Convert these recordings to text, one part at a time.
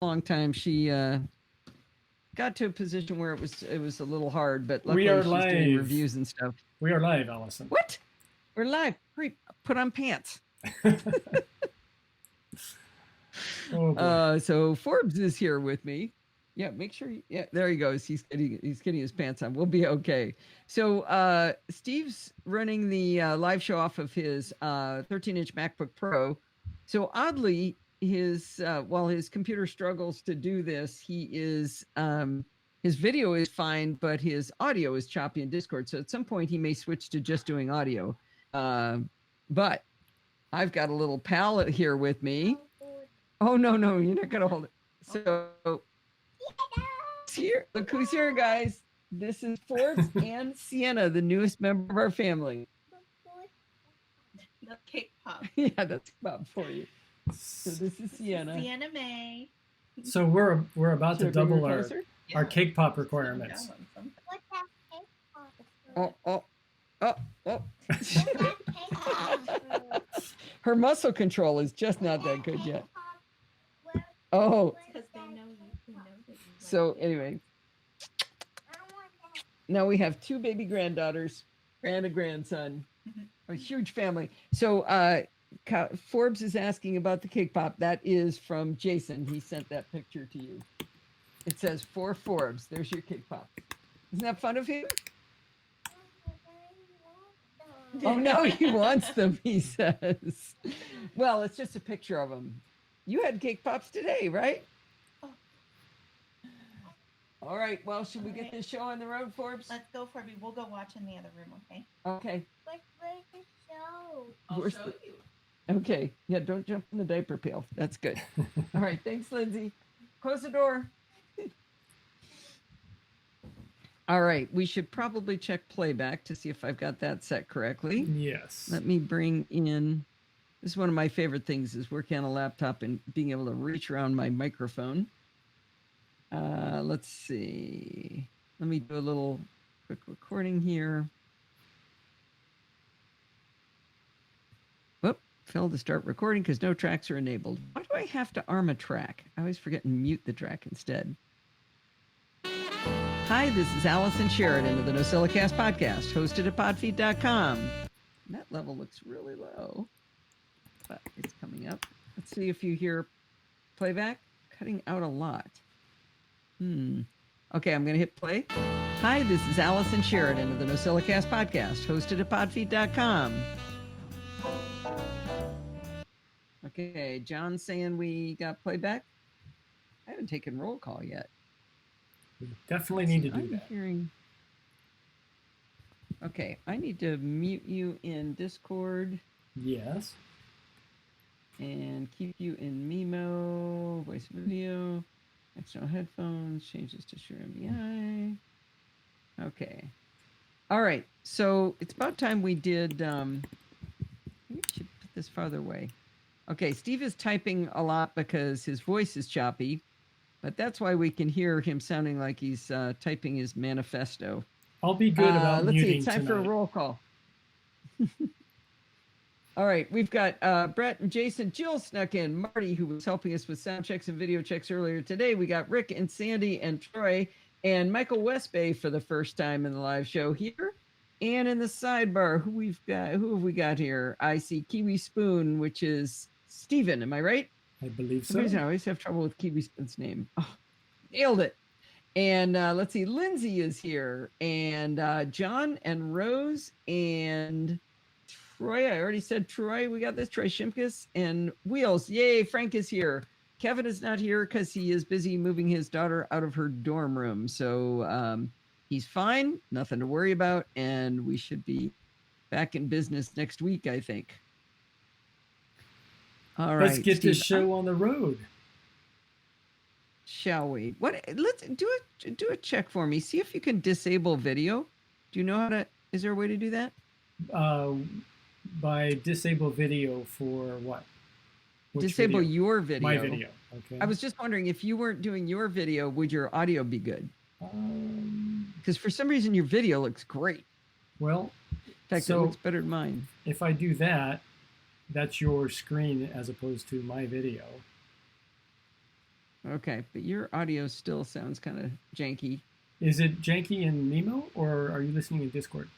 long time. She got to a position where it was a little hard, but We luckily are she's doing live. reviews and stuff. We are live, Allison. What? We're live. Hurry, put on pants. Oh boy. So Forbes is here with me. Yeah, make sure. Yeah, there he goes. He's getting his pants on. We'll be okay. So Steve's running the live show off of his 13-inch MacBook Pro. So oddly, his while his computer struggles to do this, he is his video is fine, but his audio is choppy in Discord. So at some point, he may switch to just doing audio. But I've got a little palette here with me. Oh no, you're not gonna hold it. So here, look who's here, guys. This is Forbes and Sienna, the newest member of our family. The cake pop. Yeah, that's about for you. So this is Sienna. Sienna May. So we're about to double our cake pop requirements. Oh. Her muscle control is just not that good yet. Oh. Because they know you. So anyway, now we have 2 baby granddaughters and a grandson, a huge family. So Forbes is asking about the cake pop. That is from Jason. He sent that picture to you. It says for Forbes. There's your cake pop. Isn't that fun of him? Oh no, he wants them, he says. Well, it's just a picture of them. You had cake pops today, right? All right. Well, should we get this show on the road, Forbes? Let's go, Forbes. We'll go watch in the other room, okay? Okay. Where's the show? I'll show you. Okay. Yeah, don't jump in the diaper pail. That's good. All right. Thanks, Lindsay. Close the door. All right. We should probably check playback to see if I've got that set correctly. Yes. Let me bring in. This is one of my favorite things, is working on a laptop and being able to reach around my microphone. Let's see. Let me do a little quick recording here. Whoop, failed to start recording because no tracks are enabled. Why do I have to arm a track? I always forget and mute the track instead. Hi, this is Allison Sheridan of the NosillaCast podcast, hosted at podfeed.com. That level looks really low, but it's coming up. Let's see if you hear playback. Cutting out a lot. Okay, I'm going to hit play. Hi, this is Allison Sheridan of the NosillaCast podcast, hosted at podfeed.com. Okay, John's saying we got playback. I haven't taken roll call yet. We definitely need to do that. Okay, I need to mute you in Discord. Yes. And keep you in Mimo, voice video. External headphones, changes to Shure MDI. Okay. All right. So it's about time we did. Maybe we should put this farther away. Okay. Steve is typing a lot because his voice is choppy, but that's why we can hear him sounding like he's typing his manifesto. I'll be good about let's muting see. It's time tonight. for a roll call. All right, we've got Brett and Jason. Jill snuck in. Marty, who was helping us with sound checks and video checks earlier today. We got Rick and Sandy and Troy and Michael Westbay for the first time in the live show here. And in the sidebar, who have we got here? I see Kiwi Spoon, which is Steven. Am I right? I believe so. I always have trouble with Kiwi Spoon's name. Oh, nailed it. And let's see, Lindsay is here. And John and Rose and Troy, I already said Troy. We got this. Troy Shimkus and Wheels. Yay, Frank is here. Kevin is not here because he is busy moving his daughter out of her dorm room. So he's fine. Nothing to worry about. And we should be back in business next week, I think. All right. Let's get Steve, this show on the road. Shall we? Let's do a check for me. See if you can disable video. Do you know how to? Is there a way to do that? By disable video for what? Which disable video? Your video. My video. Okay. I was just wondering, if you weren't doing your video, would your audio be good? Because for some reason your video looks great. Well, in fact, it looks better than mine. If I do that, that's your screen as opposed to my video. Okay, but your audio still sounds kind of janky. Is it janky in Nemo, or are you listening in Discord?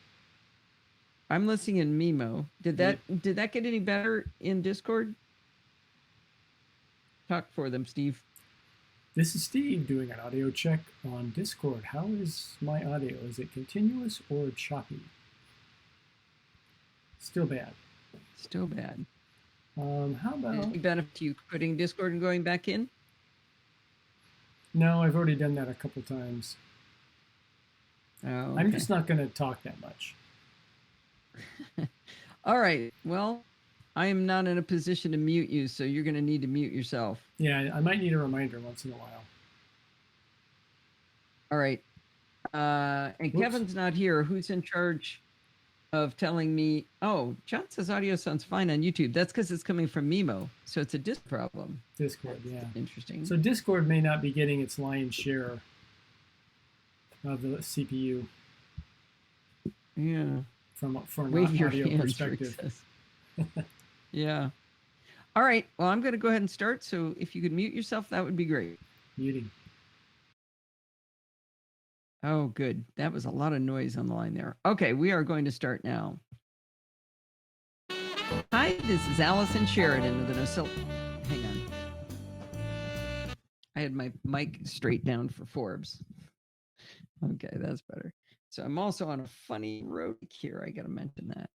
I'm listening in Mimo. Did that get any better in Discord? Talk for them, Steve. This is Steve doing an audio check on Discord. How is my audio? Is it continuous or choppy? Still bad. Still bad. How about... Any benefit to you quitting Discord and going back in? No, I've already done that a couple times. Oh, okay. I'm just not going to talk that much. All right. Well, I am not in a position to mute you, so you're going to need to mute yourself. Yeah, I might need a reminder once in a while. All right. And Kevin's not here. Who's in charge of telling me? Oh, John says audio sounds fine on YouTube. That's because it's coming from Mimo, so it's a disc problem. Discord, yeah. Interesting. So Discord may not be getting its lion's share of the CPU. Yeah. From an Wave audio perspective. Yeah. All right. Well, I'm going to go ahead and start. So if you could mute yourself, that would be great. Muting. Oh, good. That was a lot of noise on the line there. Okay, we are going to start now. Hi, this is Allison Sheridan of the NosillaCast. Hang on. I had my mic straight down for Forbes. Okay, that's better. So I'm also on a funny road here. I got to mention that.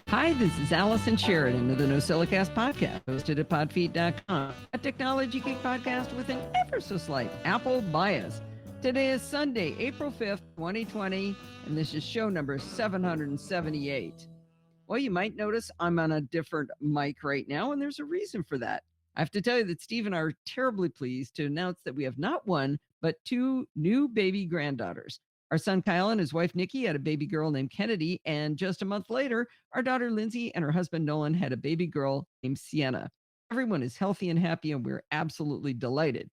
Hi, this is Allison Sheridan of the NosillaCast podcast, hosted at podfeet.com, a technology geek podcast with an ever so slight Apple bias. Today is Sunday, April 5th, 2020, and this is show number 778. Well, you might notice I'm on a different mic right now, and there's a reason for that. I have to tell you that Steve and I are terribly pleased to announce that we have not one, but two new baby granddaughters. Our son Kyle and his wife Nikki had a baby girl named Kennedy, and just a month later, our daughter Lindsay and her husband Nolan had a baby girl named Sienna. Everyone is healthy and happy, and we're absolutely delighted.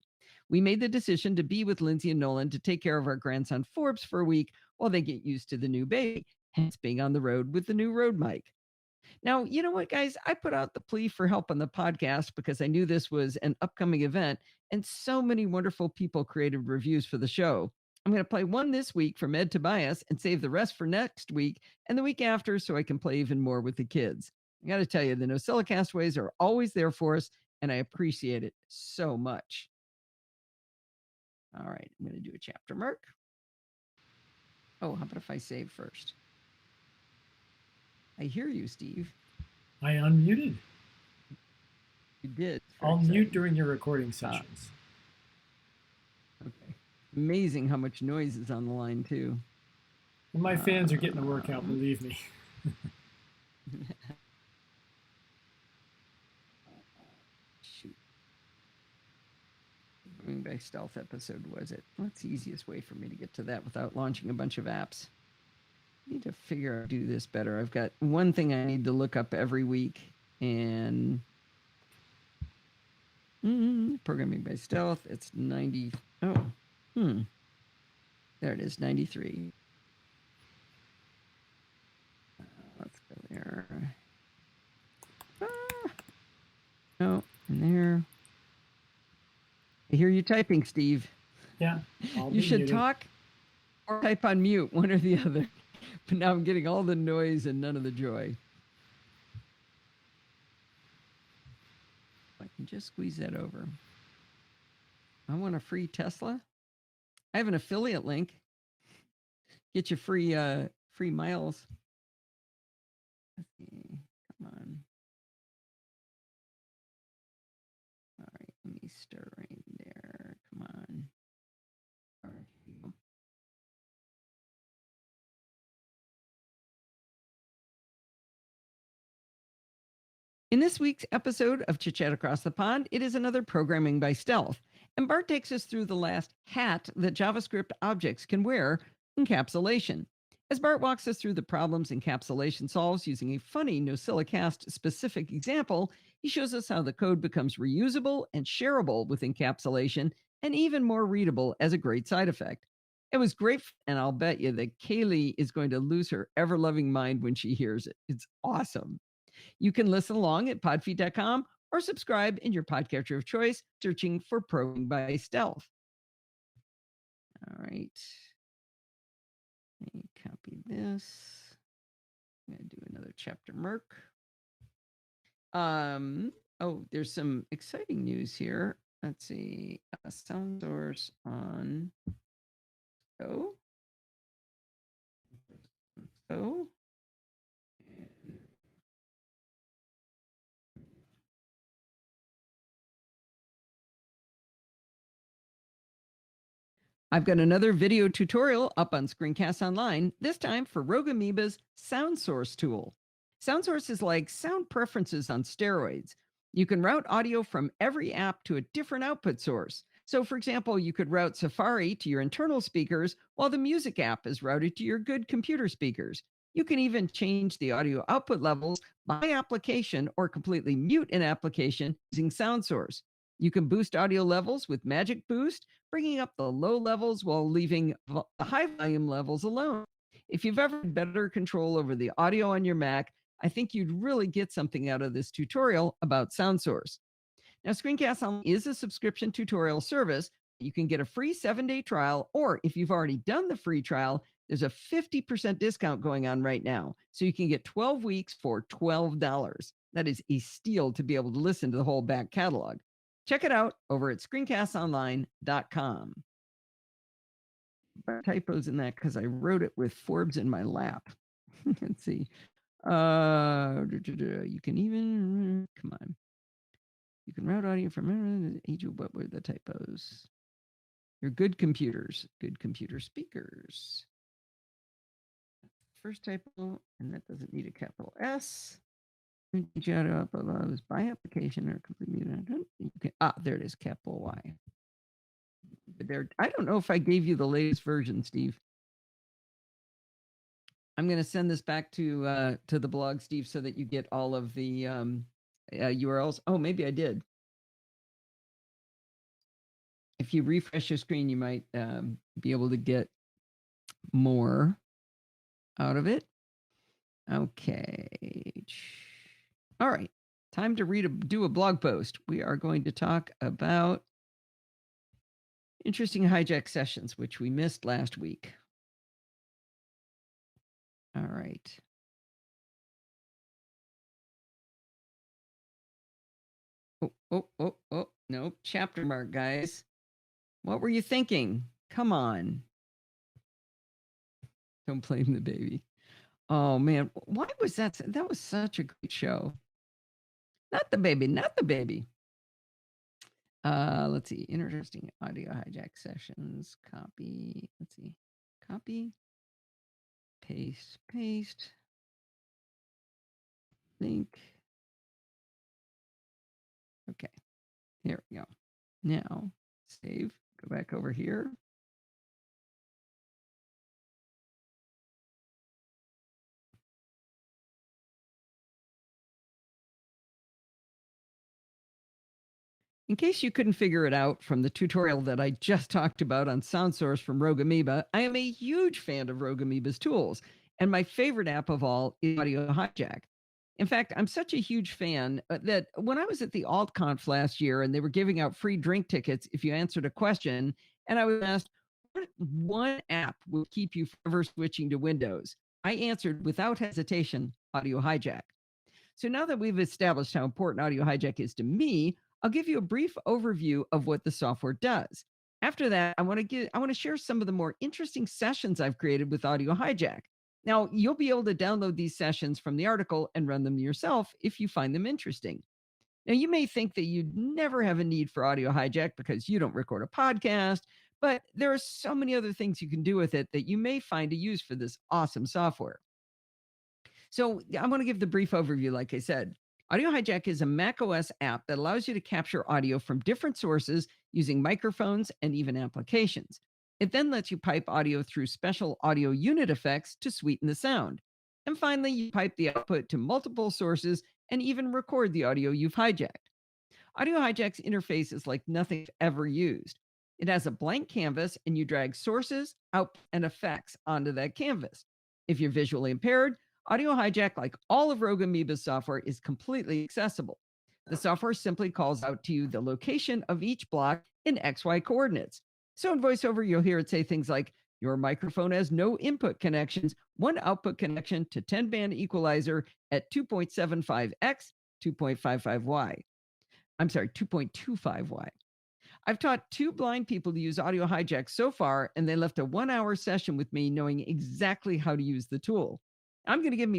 We made the decision to be with Lindsay and Nolan to take care of our grandson Forbes for a week while they get used to the new baby, hence being on the road with the new road mic. Now, you know what, guys? I put out the plea for help on the podcast because I knew this was an upcoming event, and so many wonderful people created reviews for the show. I'm going to play one this week from Ed Tobias and save the rest for next week and the week after so I can play even more with the kids. I got to tell you, the NosillaCast ways are always there for us, and I appreciate it so much. All right, I'm going to do a chapter mark. Oh, how about if I save first? I hear you, Steve. I unmuted. You did. I'll mute during your recording sessions. Okay. Amazing how much noise is on the line, too. And my fans are getting a workout, believe me. Shoot. Moving by stealth episode was it? What's the easiest way for me to get to that without launching a bunch of apps? I need to figure out how to do this better. I've got one thing I need to look up every week, and programming by stealth. It's 90. Oh, there it is, 93. Let's go there. No, in there. I hear you typing, Steve. Yeah. You should talk or type on mute, one or the other. But now I'm getting all the noise and none of the joy. I can just squeeze that over. I want a free Tesla. I have an affiliate link. Get you free miles. Let's see. Come on. All right, let me start right there. Come on. All right. In this week's episode of Chit Chat Across the Pond, it is another programming by stealth. And Bart takes us through the last hat that JavaScript objects can wear, encapsulation. As Bart walks us through the problems encapsulation solves using a funny NosillaCast specific example, he shows us how the code becomes reusable and shareable with encapsulation and even more readable as a great side effect. It was great, and I'll bet you that Kaylee is going to lose her ever-loving mind when she hears it. It's awesome. You can listen along at podfeet.com or subscribe in your podcatcher of choice, searching for Probing by Stealth. All right. Let me copy this. I'm going to do another chapter Merc. Oh, there's some exciting news here. Let's see. Sound source on. Oh. Oh. I've got another video tutorial up on Screencast Online, this time for Rogue Amoeba's Sound Source tool. Sound Source is like sound preferences on steroids. You can route audio from every app to a different output source. So, for example, you could route Safari to your internal speakers while the music app is routed to your good computer speakers. You can even change the audio output levels by application or completely mute an application using Sound Source. You can boost audio levels with Magic Boost, bringing up the low levels while leaving the high volume levels alone. If you've ever had better control over the audio on your Mac, I think you'd really get something out of this tutorial about Sound Source. Now, Screencast Online is a subscription tutorial service. You can get a free 7-day trial, or if you've already done the free trial, there's a 50% discount going on right now. So you can get 12 weeks for $12. That is a steal to be able to listen to the whole back catalog. Check it out over at screencastonline.com. Typos in that because I wrote it with Forbes in my lap. Let's see. You can even, come on. You can route audio from what were the typos? Your good computers, good computer speakers. First typo, and that doesn't need a capital S. Shout out by application or complete. There it is, capital Y. There, I don't know if I gave you the latest version, Steve. I'm going to send this back to the blog, Steve, so that you get all of the URLs. Oh, maybe I did. If you refresh your screen, you might be able to get more out of it. Okay. All right. Time to do a blog post. We are going to talk about interesting hijack sessions, which we missed last week. All right. Oh, no, chapter mark, guys. What were you thinking? Come on. Don't blame the baby. Oh, man. Why was that? That was such a great show. Not the baby, not the baby. Let's see. Interesting audio hijack sessions. Copy. Let's see. Copy. Paste. Link. Okay. Here we go. Now, save. Go back over here. In case you couldn't figure it out from the tutorial that I just talked about on Sound Source from Rogue Amoeba, I am a huge fan of Rogue Amoeba's tools, and my favorite app of all is Audio Hijack. In fact, I'm such a huge fan that when I was at the AltConf last year and they were giving out free drink tickets if you answered a question, and I was asked, what one app would keep you forever switching to Windows? I answered without hesitation, Audio Hijack. So now that we've established how important Audio Hijack is to me, I'll give you a brief overview of what the software does. After that, I want to share some of the more interesting sessions I've created with Audio Hijack. Now, you'll be able to download these sessions from the article and run them yourself if you find them interesting. Now, you may think that you'd never have a need for Audio Hijack because you don't record a podcast, but there are so many other things you can do with it that you may find a use for this awesome software. So I want to give the brief overview, like I said. Audio Hijack is a macOS app that allows you to capture audio from different sources using microphones and even applications. It then lets you pipe audio through special audio unit effects to sweeten the sound. And finally, you pipe the output to multiple sources and even record the audio you've hijacked. Audio Hijack's interface is like nothing I've ever used. It has a blank canvas and you drag sources, output, and effects onto that canvas. If you're visually impaired, Audio Hijack, like all of Rogue Amoeba's software, is completely accessible. The software simply calls out to you the location of each block in XY coordinates. So in VoiceOver, you'll hear it say things like, your microphone has no input connections, one output connection to 10 band equalizer at 2.75x, 2.55y. I'm sorry, 2.25y. I've taught two blind people to use Audio Hijack so far, and they left a 1 hour session with me knowing exactly how to use the tool. I'm going to give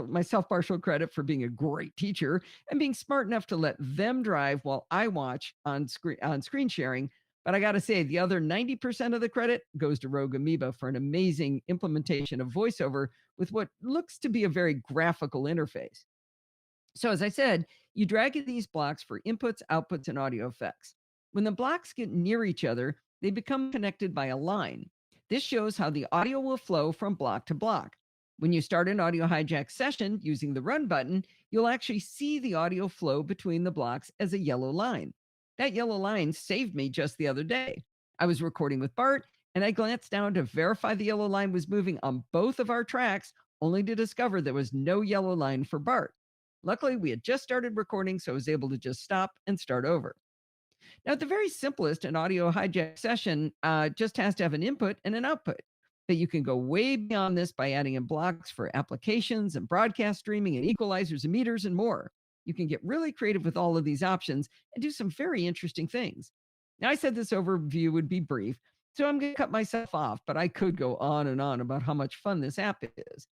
myself partial credit for being a great teacher and being smart enough to let them drive while I watch on screen sharing. But I got to say, the other 90% of the credit goes to Rogue Amoeba for an amazing implementation of VoiceOver with what looks to be a very graphical interface. So, as I said, you drag in these blocks for inputs, outputs, and audio effects. When the blocks get near each other, they become connected by a line. This shows how the audio will flow from block to block. When you start an audio hijack session using the run button, you'll actually see the audio flow between the blocks as a yellow line. That yellow line saved me just the other day. I was recording with Bart, and I glanced down to verify the yellow line was moving on both of our tracks, only to discover there was no yellow line for Bart. Luckily, we had just started recording, so I was able to just stop and start over. Now, at the very simplest, an audio hijack session just has to have an input and an output. But you can go way beyond this by adding in blocks for applications and broadcast streaming and equalizers and meters and more. You can get really creative with all of these options and do some very interesting things. Now, I said this overview would be brief, so I'm going to cut myself off, but I could go on and on about how much fun this app is.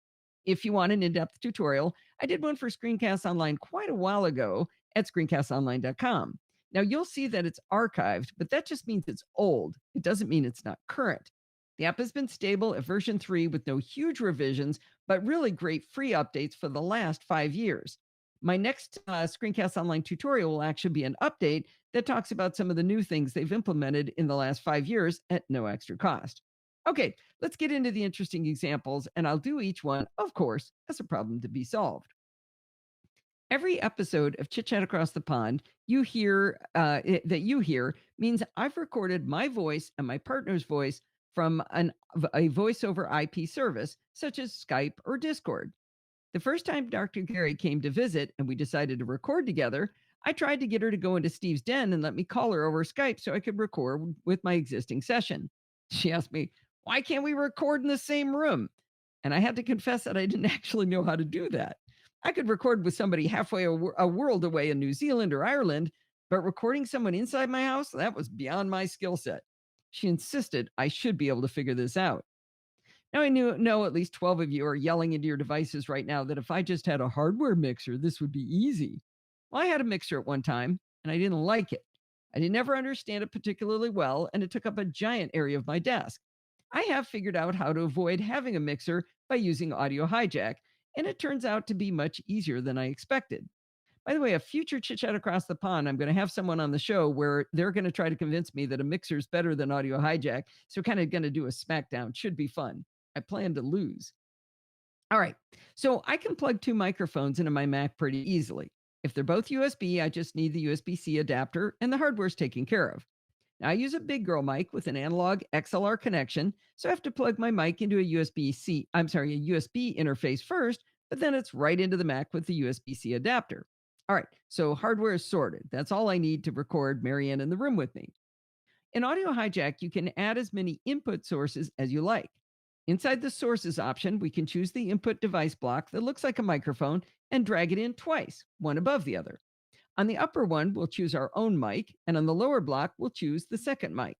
If you want an in-depth tutorial, I did one for Screencast Online quite a while ago at screencastonline.com. Now you'll see that it's archived, but that just means it's old. It doesn't mean it's not current. The app has been stable at version 3 with no huge revisions, but really great free updates for the last 5 years. My next Screencast Online tutorial will actually be an update that talks about some of the new things they've implemented in the last 5 years at no extra cost. Okay, let's get into the interesting examples, and I'll do each one, of course, as a problem to be solved. Every episode of Chit Chat Across the Pond that you hear means I've recorded my voice and my partner's voice from a voice over IP service, such as Skype or Discord. The first time Dr. Gary came to visit and we decided to record together, I tried to get her to go into Steve's den and let me call her over Skype so I could record with my existing session. She asked me, why can't we record in the same room? And I had to confess that I didn't actually know how to do that. I could record with somebody halfway a world away in New Zealand or Ireland, but recording someone inside my house, that was beyond my skill set. She insisted I should be able to figure this out. Now, I know at least 12 of you are yelling into your devices right now that if I just had a hardware mixer, this would be easy. Well, I had a mixer at one time, and I didn't like it. I didn't ever understand it particularly well, and it took up a giant area of my desk. I have figured out how to avoid having a mixer by using Audio Hijack, and it turns out to be much easier than I expected. By the way, a future Chit Chat Across the Pond, I'm going to have someone on the show where they're going to try to convince me that a mixer is better than Audio Hijack. So, kind of going to do a smackdown. Should be fun. I plan to lose. All right. So, I can plug two microphones into my Mac pretty easily. If they're both USB, I just need the USB-C adapter and the hardware's taken care of. Now, I use a big girl mic with an analog XLR connection, so I have to plug my mic into a USB interface first, but then it's right into the Mac with the USB-C adapter. All right, so hardware is sorted. That's all I need to record Marianne in the room with me. In Audio Hijack, you can add as many input sources as you like. Inside the sources option, we can choose the input device block that looks like a microphone and drag it in twice, one above the other. On the upper one, we'll choose our own mic, and on the lower block, we'll choose the second mic.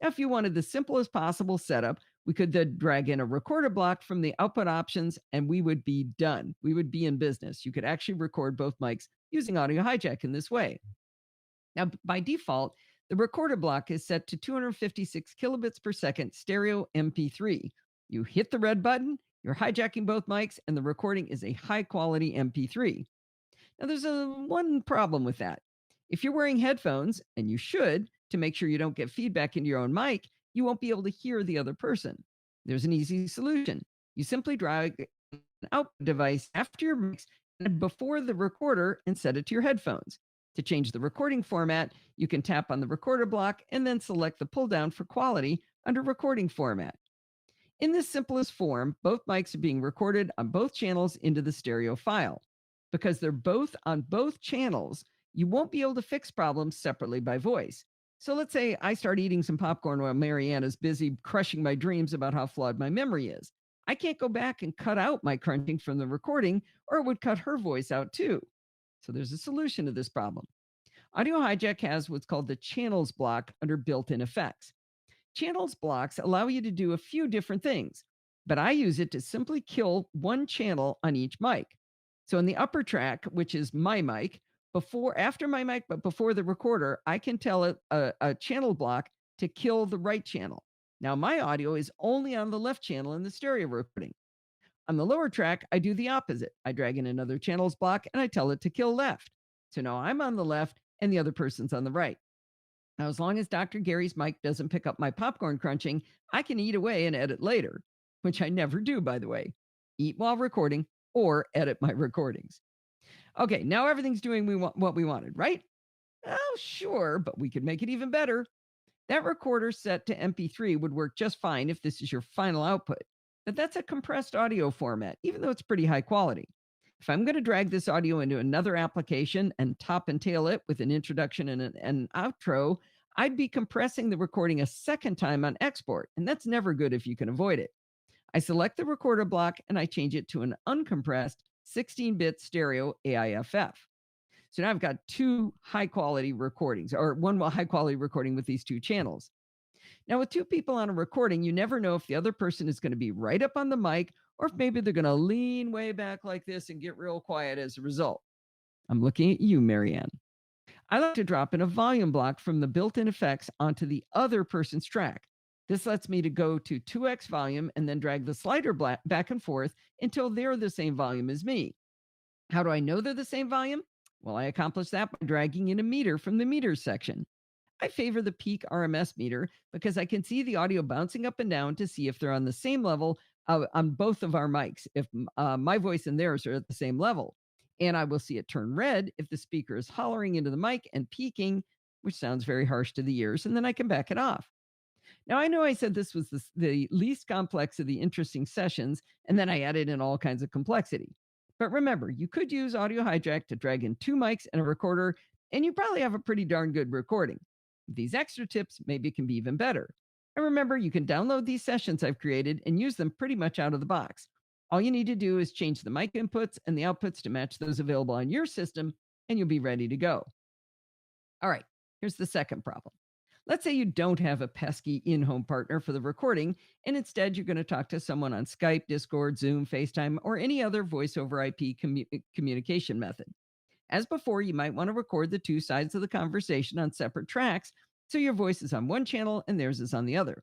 Now, if you wanted the simplest possible setup, we could then drag in a recorder block from the output options, and we would be done. We would be in business. You could actually record both mics using Audio Hijack in this way. Now, by default, the recorder block is set to 256 kilobits per second stereo MP3. You hit the red button, you're hijacking both mics, and the recording is a high-quality MP3. Now, there's one problem with that. If you're wearing headphones, and you should, to make sure you don't get feedback into your own mic, you won't be able to hear the other person. There's an easy solution. You simply drag an output device after your mics and before the recorder and set it to your headphones. To change the recording format, you can tap on the recorder block and then select the pull down for quality under recording format. In this simplest form, both mics are being recorded on both channels into the stereo file. Because they're both on both channels, You won't be able to fix problems separately by voice. So let's say I start eating some popcorn while Marianne is busy crushing my dreams about how flawed my memory is. I can't go back and cut out my crunching from the recording, or it would cut her voice out too. So there's a solution to this problem. Audio Hijack has what's called the channels block under built in effects. Channels blocks allow you to do a few different things, but I use it to simply kill one channel on each mic. So in the upper track, which is my mic, after my mic, but before the recorder, I can tell it a channel block to kill the right channel. Now my audio is only on the left channel in the stereo recording. On the lower track, I do the opposite. I drag in another channels block and I tell it to kill left. So now I'm on the left and the other person's on the right. Now, as long as Dr. Gary's mic doesn't pick up my popcorn crunching, I can eat away and edit later, which I never do, by the way. Eat while recording or edit my recordings. Okay, now everything's doing what we wanted, right? Oh, sure, but we could make it even better. That recorder set to MP3 would work just fine if this is your final output, but that's a compressed audio format, even though it's pretty high quality. If I'm going to drag this audio into another application and top and tail it with an introduction and an outro, I'd be compressing the recording a second time on export, and that's never good if you can avoid it. I select the recorder block and I change it to an uncompressed 16-bit stereo AIFF. So now I've got two high-quality recordings, or one high-quality recording with these two channels. Now, with two people on a recording, you never know if the other person is going to be right up on the mic or if maybe they're going to lean way back like this and get real quiet as a result. I'm looking at you, Marianne. I like to drop in a volume block from the built-in effects onto the other person's track. This lets me to go to 2x volume and then drag the slider back and forth until they're the same volume as me. How do I know they're the same volume? Well, I accomplish that by dragging in a meter from the meters section. I favor the peak RMS meter because I can see the audio bouncing up and down to see if they're on the same level on both of our mics, if my voice and theirs are at the same level. And I will see it turn red if the speaker is hollering into the mic and peaking, which sounds very harsh to the ears, and then I can back it off. Now, I know I said this was the least complex of the interesting sessions, and then I added in all kinds of complexity. But remember, you could use Audio Hijack to drag in two mics and a recorder, and you probably have a pretty darn good recording. These extra tips maybe can be even better. And remember, you can download these sessions I've created and use them pretty much out of the box. All you need to do is change the mic inputs and the outputs to match those available on your system, and you'll be ready to go. All right, here's the second problem. Let's say you don't have a pesky in-home partner for the recording, and instead you're going to talk to someone on Skype, Discord, Zoom, FaceTime, or any other voice over IP communication method. As before, you might want to record the two sides of the conversation on separate tracks, so your voice is on one channel and theirs is on the other.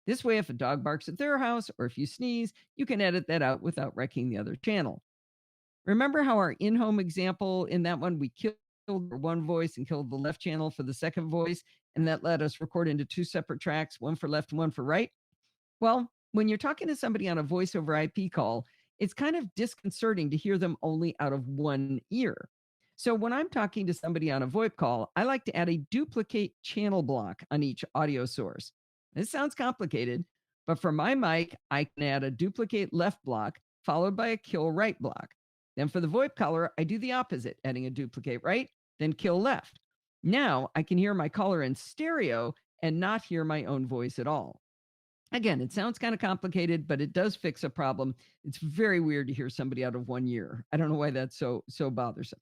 This way, if a dog barks at their house or if you sneeze, you can edit that out without wrecking the other channel. Remember how our in-home example, in that one, we killed one voice and killed the left channel for the second voice, and that let us record into two separate tracks, one for left and one for right? Well, when you're talking to somebody on a voice over IP call, it's kind of disconcerting to hear them only out of one ear. So when I'm talking to somebody on a VoIP call, I like to add a duplicate channel block on each audio source. This sounds complicated, but for my mic, I can add a duplicate left block followed by a kill right block. Then for the VoIP caller, I do the opposite, adding a duplicate right, then kill left. Now I can hear my caller in stereo and not hear my own voice at all. Again, it sounds kind of complicated, but it does fix a problem. It's very weird to hear somebody out of one ear. I don't know why that's so bothersome.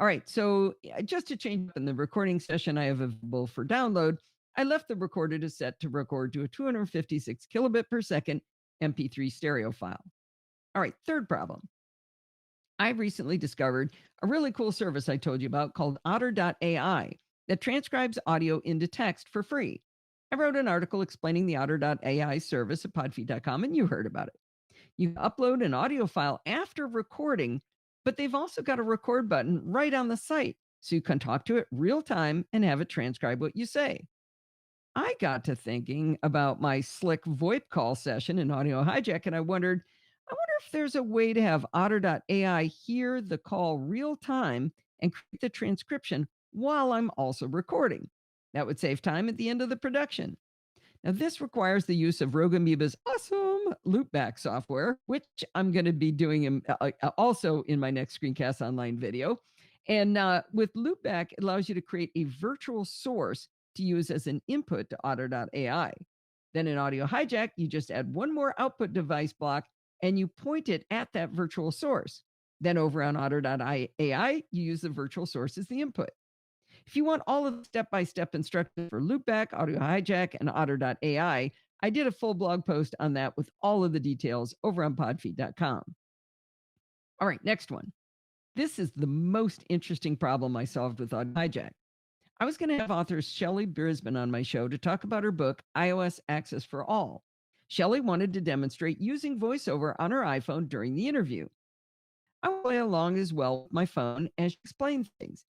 All right, so just to change up in the recording session I have available for download, I left the recorder to set to record to a 256 kilobit per second MP3 stereo file. All right, third problem. I recently discovered a really cool service I told you about called Otter.ai that transcribes audio into text for free. I wrote an article explaining the Otter.ai service at podfeed.com, and you heard about it. You upload an audio file after recording, but they've also got a record button right on the site, so you can talk to it real time and have it transcribe what you say. I got to thinking about my slick VoIP call session in Audio Hijack, and I wonder if there's a way to have Otter.ai hear the call real time and create the transcription while I'm also recording. That would save time at the end of the production. Now, this requires the use of Rogue Amoeba's awesome loopback software, which I'm going to be doing also in my next Screencast Online video. And with Loopback, it allows you to create a virtual source to use as an input to Otter.ai. Then in Audio Hijack, you just add one more output device block and you point it at that virtual source. Then over on Otter.ai, you use the virtual source as the input. If you want all of the step-by-step instructions for Loopback, Audio Hijack, and Otter.ai, I did a full blog post on that with all of the details over on podfeed.com. All right, next one. This is the most interesting problem I solved with Audio Hijack. I was going to have author Shelley Brisbane on my show to talk about her book, iOS Access for All. Shelley wanted to demonstrate using VoiceOver on her iPhone during the interview. I will play along as well with my phone as she explains things.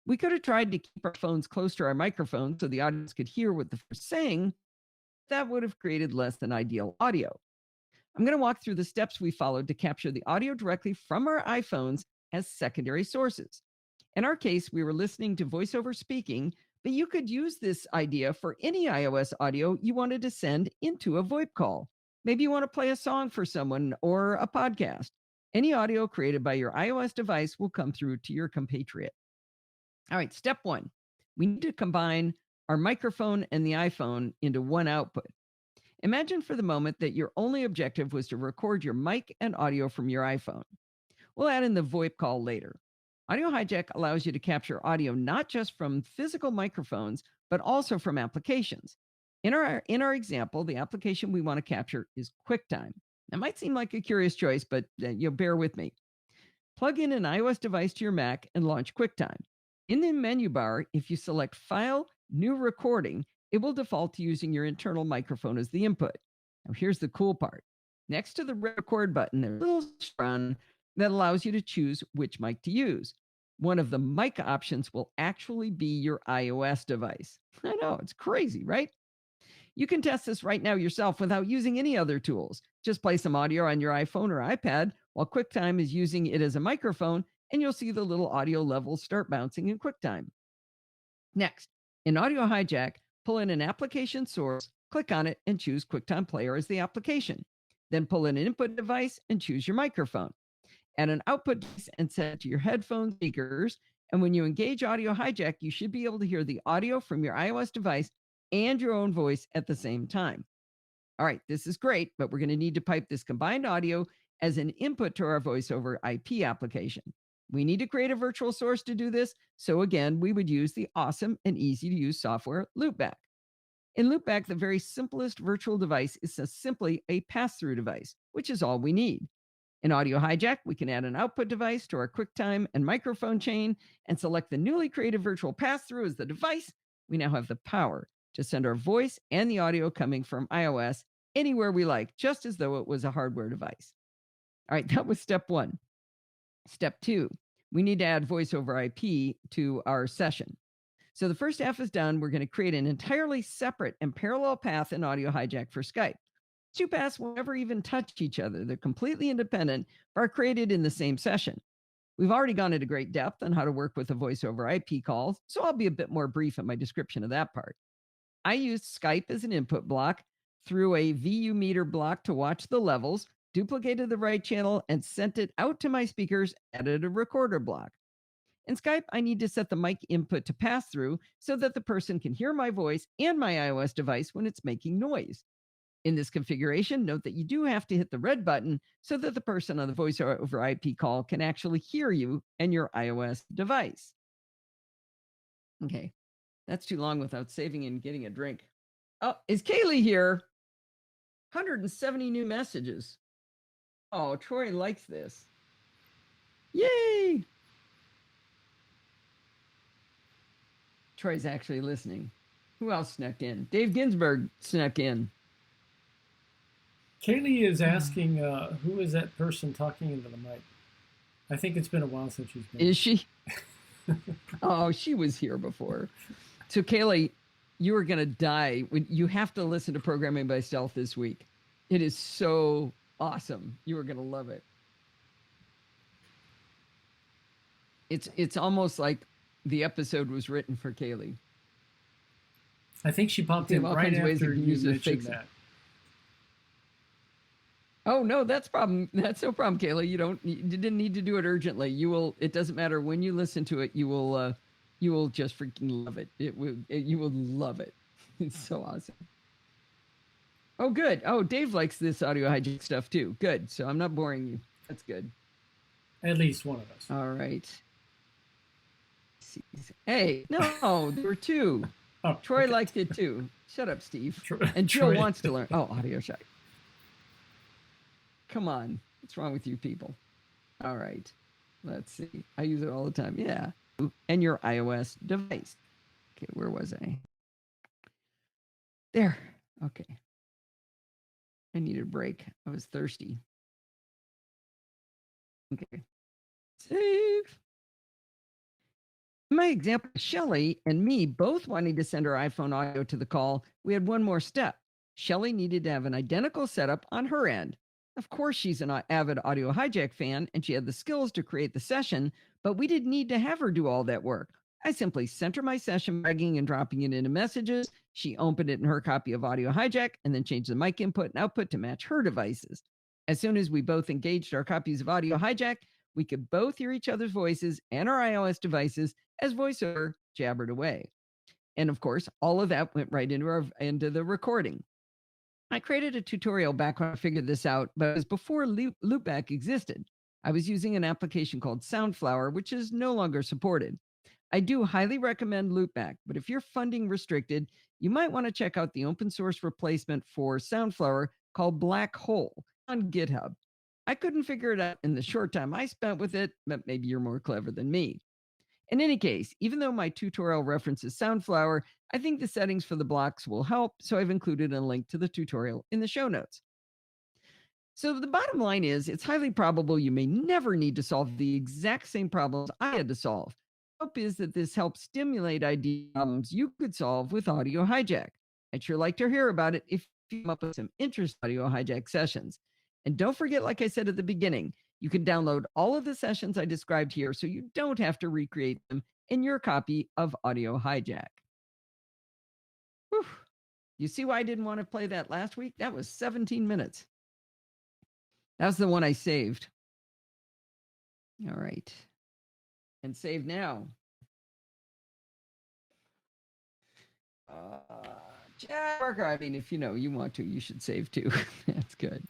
We could have tried to keep our phones close to our microphones so the audience could hear what the first saying. That would have created less than ideal audio. I'm going to walk through the steps we followed to capture the audio directly from our iPhones as secondary sources. In our case, we were listening to VoiceOver speaking, but you could use this idea for any iOS audio you wanted to send into a VoIP call. Maybe you want to play a song for someone or a podcast. Any audio created by your iOS device will come through to your compatriot. All right, step one. We need to combine our microphone and the iPhone into one output. Imagine for the moment that your only objective was to record your mic and audio from your iPhone. We'll add in the VoIP call later. Audio Hijack allows you to capture audio not just from physical microphones, but also from applications. In our example, the application we want to capture is QuickTime. That might seem like a curious choice, but you'll bear with me. Plug in an iOS device to your Mac and launch QuickTime. In the menu bar, if you select File, New Recording, it will default to using your internal microphone as the input. Now, here's the cool part. Next to the record button, there's a little run that allows you to choose which mic to use. One of the mic options will actually be your iOS device. I know, it's crazy, right? You can test this right now yourself without using any other tools. Just play some audio on your iPhone or iPad while QuickTime is using it as a microphone, and you'll see the little audio levels start bouncing in QuickTime. Next, in Audio Hijack, pull in an application source, click on it, and choose QuickTime Player as the application. Then pull in an input device and choose your microphone. Add an output device and set it to your headphone speakers. And when you engage Audio Hijack, you should be able to hear the audio from your iOS device and your own voice at the same time. All right, this is great, but we're going to need to pipe this combined audio as an input to our VoiceOver IP application. We need to create a virtual source to do this. So again, we would use the awesome and easy to use software Loopback. In Loopback, the very simplest virtual device is simply a pass-through device, which is all we need. In Audio Hijack, we can add an output device to our QuickTime and microphone chain and select the newly created virtual pass-through as the device. We now have the power to send our voice and the audio coming from iOS anywhere we like, just as though it was a hardware device. All right, that was step one. Step two, we need to add voice over IP to our session. So the first half is done. We're going to create an entirely separate and parallel path in Audio Hijack for Skype. Two paths will never even touch each other. They're completely independent, but are created in the same session. We've already gone into great depth on how to work with a voice over IP call, so I'll be a bit more brief in my description of that part. I used Skype as an input block, threw a VU meter block to watch the levels, duplicated the right channel, and sent it out to my speakers, added a recorder block. In Skype, I need to set the mic input to pass through so that the person can hear my voice and my iOS device when it's making noise. In this configuration, note that you do have to hit the red button so that the person on the voice over IP call can actually hear you and your iOS device. Okay, that's too long without saving and getting a drink. Oh, is Kaylee here? 170 new messages. Oh, Troy likes this. Yay! Troy's actually listening. Who else snuck in? Dave Ginsburg snuck in. Kaylee is asking, who is that person talking into the mic? I think it's been a while since she's been. Is she? Oh, she was here before. So, Kaylee, you are going to die. You have to listen to Programming by Stealth this week. It is so awesome. You are going to love it. It's almost like the episode was written for Kaylee. I think she popped in right after you mentioned that. Oh no, that's problem. That's no problem, Kayla. You didn't need to do it urgently. You will. It doesn't matter when you listen to it. You will just freaking love it. You will love it. It's so awesome. Oh, good. Oh, Dave likes this audio hijack stuff too. Good. So I'm not boring you. That's good. At least one of us. All right. Hey, no, there were two. Oh, Troy okay. liked it too. Shut up, Steve. Tro- And Jill Troy- wants to learn. Oh, audio shack. Come on. What's wrong with you people? All right. Let's see. I use it all the time. Yeah. And your iOS device. Okay, where was I? There. Okay. I needed a break. I was thirsty. Okay. Save. In my example, Shelly and me both wanting to send her iPhone audio to the call, we had one more step. Shelly needed to have an identical setup on her end. Of course, she's an avid audio hijack fan and she had the skills to create the session, but we didn't need to have her do all that work. I simply sent her my session, dragging and dropping it into messages. She opened it in her copy of Audio Hijack and then changed the mic input and output to match her devices. As soon as we both engaged our copies of Audio Hijack, we could both hear each other's voices and our iOS devices as VoiceOver jabbered away. And of course, all of that went right into the recording. I created a tutorial back when I figured this out, but it was before Loopback existed. I was using an application called Soundflower, which is no longer supported. I do highly recommend Loopback, but if you're funding restricted, you might want to check out the open source replacement for Soundflower called Black Hole on GitHub. I couldn't figure it out in the short time I spent with it, but maybe you're more clever than me. In any case, even though my tutorial references Soundflower, I think the settings for the blocks will help, so I've included a link to the tutorial in the show notes. So the bottom line is, it's highly probable you may never need to solve the exact same problems I had to solve. Hope is that this helps stimulate idea problems you could solve with Audio Hijack. I'd sure like to hear about it if you come up with some interesting Audio Hijack sessions. And don't forget, like I said at the beginning, you can download all of the sessions I described here so you don't have to recreate them in your copy of Audio Hijack. Whew. You see why I didn't want to play that last week? That was 17 minutes. That's the one I saved. All right. And save now. Jack Parker, I mean, if you know you want to, you should save too. That's good.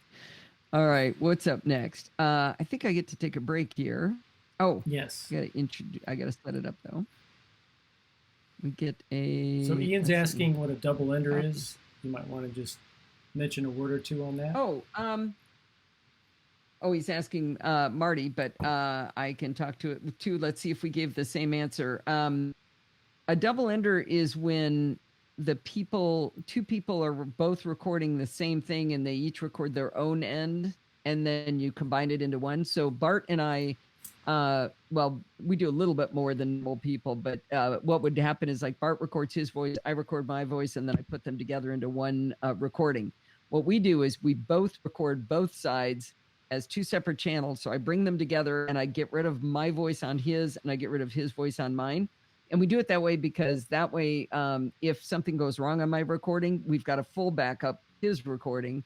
All right. What's up next? I think I get to take a break here. Oh, yes. I gotta set it up though. We get a. So Ian's asking what a double ender is. You might want to just mention a word or two on that. Oh, he's asking Marty, but I can talk to it too. Let's see if we gave the same answer. A double ender is when two people are both recording the same thing and they each record their own end and then you combine it into one. So Bart and I, well, we do a little bit more than normal people, but what would happen is like Bart records his voice, I record my voice, and then I put them together into one recording. What we do is we both record both sides as two separate channels. So I bring them together and I get rid of my voice on his and I get rid of his voice on mine. And we do it that way because that way, if something goes wrong on my recording, we've got a full backup his recording.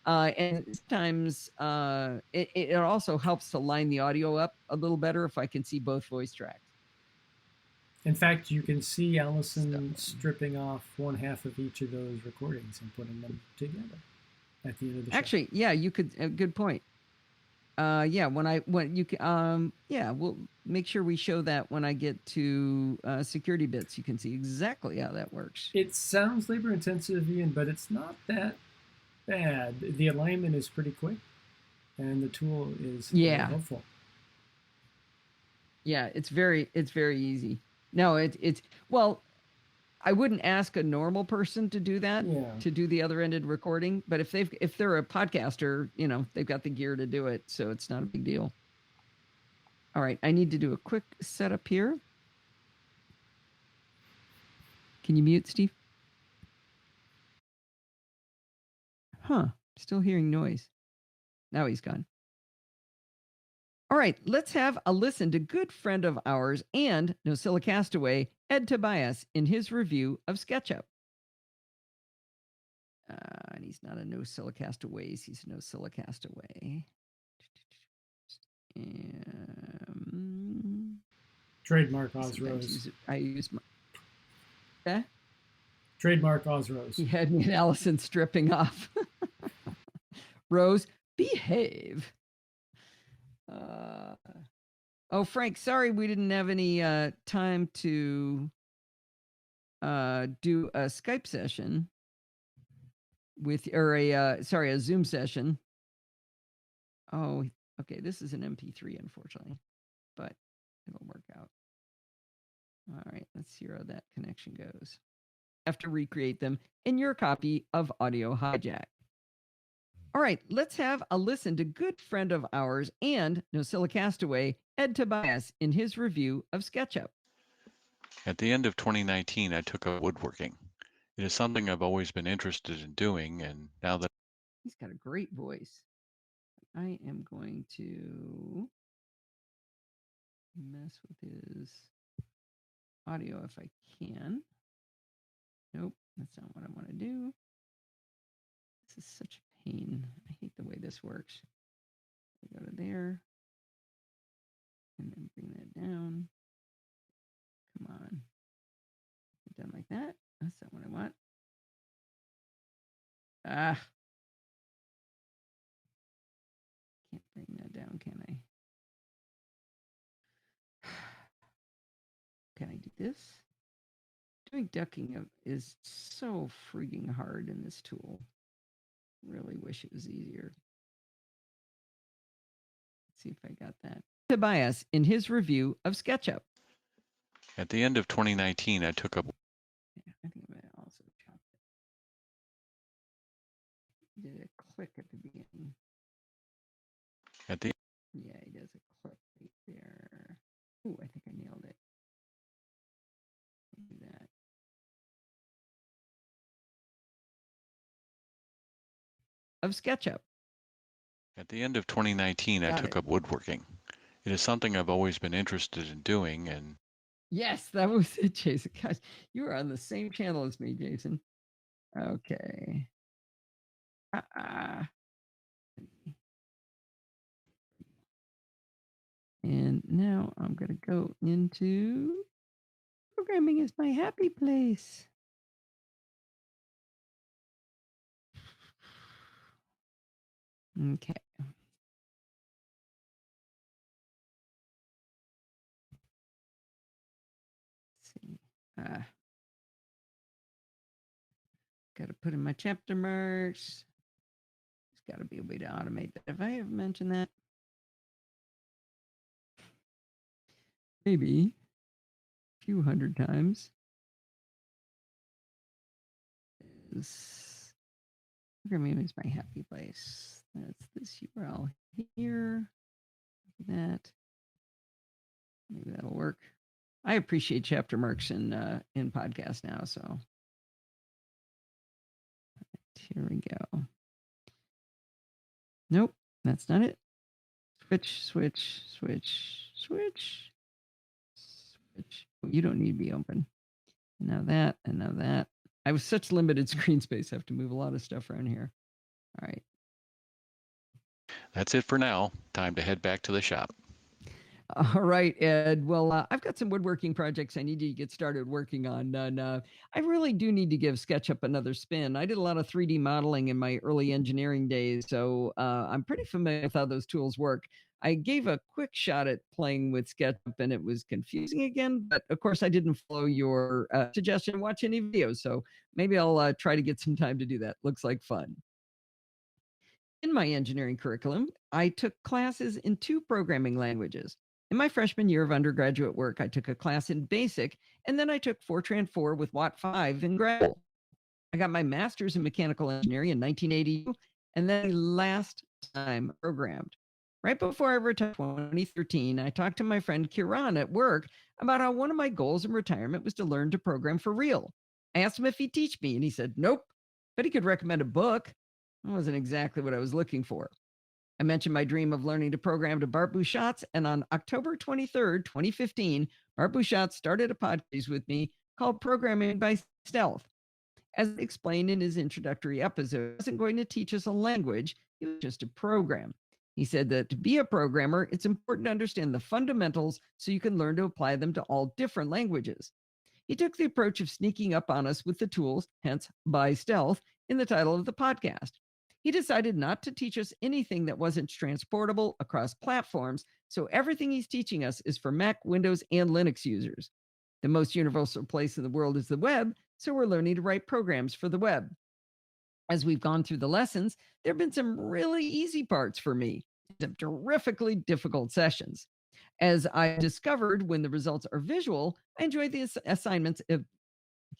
And sometimes it also helps to line the audio up a little better if I can see both voice tracks. In fact, you can see Allison stripping off one half of each of those recordings and putting them together at the end of the show. Actually, yeah, you could. Good point. Yeah, we'll make sure we show that when I get to security bits. You can see exactly how that works. It sounds labor intensive, Ian, but it's not that bad. The alignment is pretty quick, and the tool is very helpful. Yeah, it's very easy. No, it's well, I wouldn't ask a normal person to do that, to do the other ended recording. But if they're a podcaster, they've got the gear to do it, so it's not a big deal. All right, I need to do a quick setup here. Can you mute, Steve? Huh, still hearing noise. Now he's gone. All right, let's have a listen to good friend of ours and NosillaCastaway, Ed Tobias, in his review of SketchUp. And he's not a NosillaCast away. He's a NosillaCast away. Trademark Osrose. I use my. Eh? Trademark Osrose. He had me and Allison stripping off. Rose, behave. Oh, Frank, sorry we didn't have any time to do a Skype session with, or a Zoom session. Oh, okay. This is an MP3, unfortunately, but it'll work out. All right, let's see how that connection goes. Have to recreate them in your copy of Audio Hijack. All right, let's have a listen to good friend of ours and NosillaCastaway, Ed Tobias, in his review of SketchUp. At the end of 2019, I took up woodworking. It is something I've always been interested in doing, and now that he's got a great voice, I am going to mess with his audio if I can. Nope, that's not what I want to do. This is such a pain. I hate the way this works. I go to there and then bring that down. Come on. Done like that. That's not what I want. Ah. Can't bring that down, can I? Can I do this? Doing ducking is so freaking hard in this tool. Really wish it was easier. Let's see if I got that. Tobias in his review of SketchUp. at the end of 2019, I took up. Yeah, I think I might also chop it. Did a click at the beginning. At the Yeah, he does a click right there. Ooh, I think I nailed it. Do that. Of SketchUp. At the end of 2019, I took up woodworking. It is something I've always been interested in doing, and yes, that was it, Jason. Gosh, you are on the same channel as me, Jason. Okay. And now I'm going to go into programming is my happy place. Okay. Let's see. Got to put in my chapter marks. There's got to be a way to automate that. If I have mentioned that, maybe a few hundred times. Programming is my happy place. That's this URL here. That. Maybe that'll work. I appreciate chapter marks in podcast now. So here we go. Nope, that's not it. Switch. You don't need to be open. And now that, and now that. I have such limited screen space. I have to move a lot of stuff around here. All right. that's it for now. Time to head back to the shop. All right, Ed. Well, I've got some woodworking projects I need to get started working on. And I really do need to give SketchUp another spin. I did a lot of 3D modeling in my early engineering days, so I'm pretty familiar with how those tools work. I gave a quick shot at playing with SketchUp and it was confusing again, but of course I didn't follow your suggestion, watch any videos. So maybe I'll try to get some time to do that. Looks like fun. In my engineering curriculum, I took classes in 2 programming languages. In my freshman year of undergraduate work, I took a class in BASIC, and then I took Fortran 4 with Watt 5 in grad school. I got my master's in mechanical engineering in 1982, and then last time programmed. Right before I retired in 2013, I talked to my friend Kiran at work about how one of my goals in retirement was to learn to program for real. I asked him if he'd teach me, and he said, nope, but he could recommend a book. That wasn't exactly what I was looking for. I mentioned my dream of learning to program to Bart Bouchatz, and on October 23rd, 2015, Bart Bouchatz started a podcast with me called Programming by Stealth. As explained in his introductory episode, he wasn't going to teach us a language, it was just a program. He said that to be a programmer, it's important to understand the fundamentals so you can learn to apply them to all different languages. He took the approach of sneaking up on us with the tools, hence by stealth, in the title of the podcast. He decided not to teach us anything that wasn't transportable across platforms, so everything he's teaching us is for Mac, Windows, and Linux users. The most universal place in the world is the web, so we're learning to write programs for the web. As we've gone through the lessons, there have been some really easy parts for me, some terrifically difficult sessions. As I discovered, when the results are visual, I enjoy the assignments. Okay,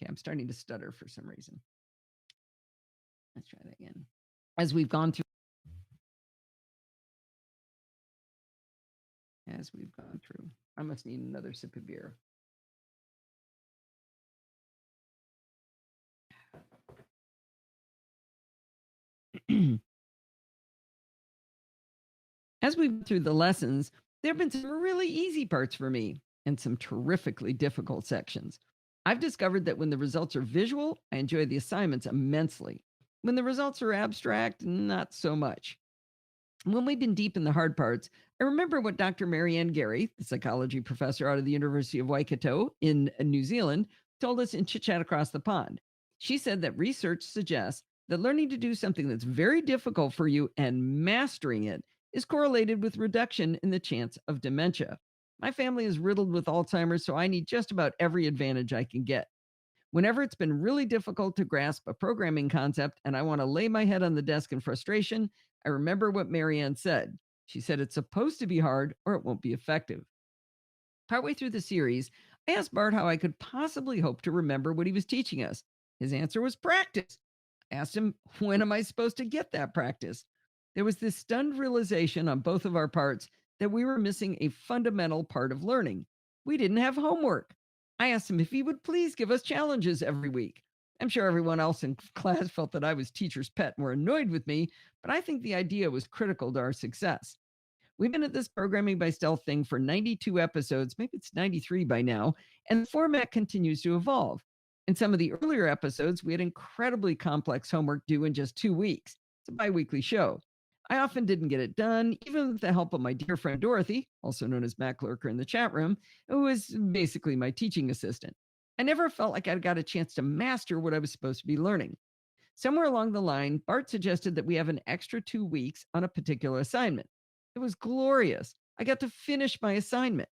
I'm starting to stutter for some reason. Let's try that again. As we've gone through, I must need another sip of beer. As we went through the lessons, there have been some really easy parts for me and some terrifically difficult sections. I've discovered that when the results are visual, I enjoy the assignments immensely. When the results are abstract, not so much. When we've been deep in the hard parts, I remember what Dr. Marianne Gary, the psychology professor out of the University of Waikato in New Zealand, told us in Chit Chat Across the Pond. She said that research suggests that learning to do something that's very difficult for you and mastering it is correlated with reduction in the chance of dementia. My family is riddled with Alzheimer's, so I need just about every advantage I can get. Whenever it's been really difficult to grasp a programming concept and I want to lay my head on the desk in frustration, I remember what Marianne said. She said it's supposed to be hard or it won't be effective. Partway through the series, I asked Bart how I could possibly hope to remember what he was teaching us. His answer was practice. I asked him, when am I supposed to get that practice? There was this stunned realization on both of our parts that we were missing a fundamental part of learning. We didn't have homework. I asked him if he would please give us challenges every week. I'm sure everyone else in class felt that I was teacher's pet and were annoyed with me, but I think the idea was critical to our success. We've been at this programming by stealth thing for 92 episodes, maybe it's 93 by now, and the format continues to evolve. In some of the earlier episodes, we had incredibly complex homework due in just 2 weeks. It's a bi-weekly show. I often didn't get it done, even with the help of my dear friend Dorothy, also known as Mac Lurker in the chat room, who was basically my teaching assistant. I never felt like I got a chance to master what I was supposed to be learning. Somewhere along the line, Bart suggested that we have an extra 2 weeks on a particular assignment. It was glorious. I got to finish my assignment.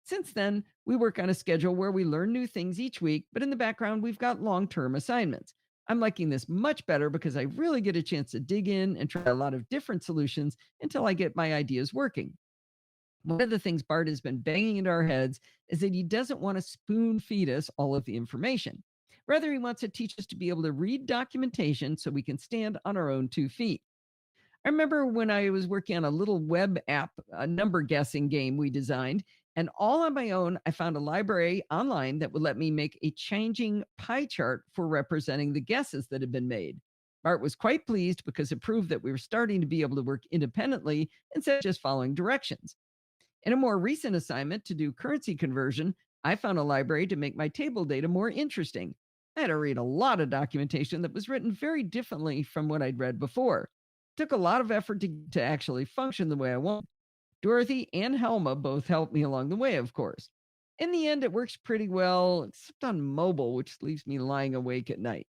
Since then, we work on a schedule where we learn new things each week, but in the background, we've got long-term assignments. I'm liking this much better because I really get a chance to dig in and try a lot of different solutions until I get my ideas working. One of the things Bart has been banging into our heads is that he doesn't want to spoon feed us all of the information. Rather, he wants to teach us to be able to read documentation so we can stand on our own 2 feet. I remember when I was working on a little web app, a number guessing game we designed, and all on my own, I found a library online that would let me make a changing pie chart for representing the guesses that had been made. Bart was quite pleased because it proved that we were starting to be able to work independently instead of just following directions. In a more recent assignment to do currency conversion, I found a library to make my table data more interesting. I had to read a lot of documentation that was written very differently from what I'd read before. It took a lot of effort to actually function the way I want. Dorothy and Helma both helped me along the way, of course. In the end, it works pretty well, except on mobile, which leaves me lying awake at night.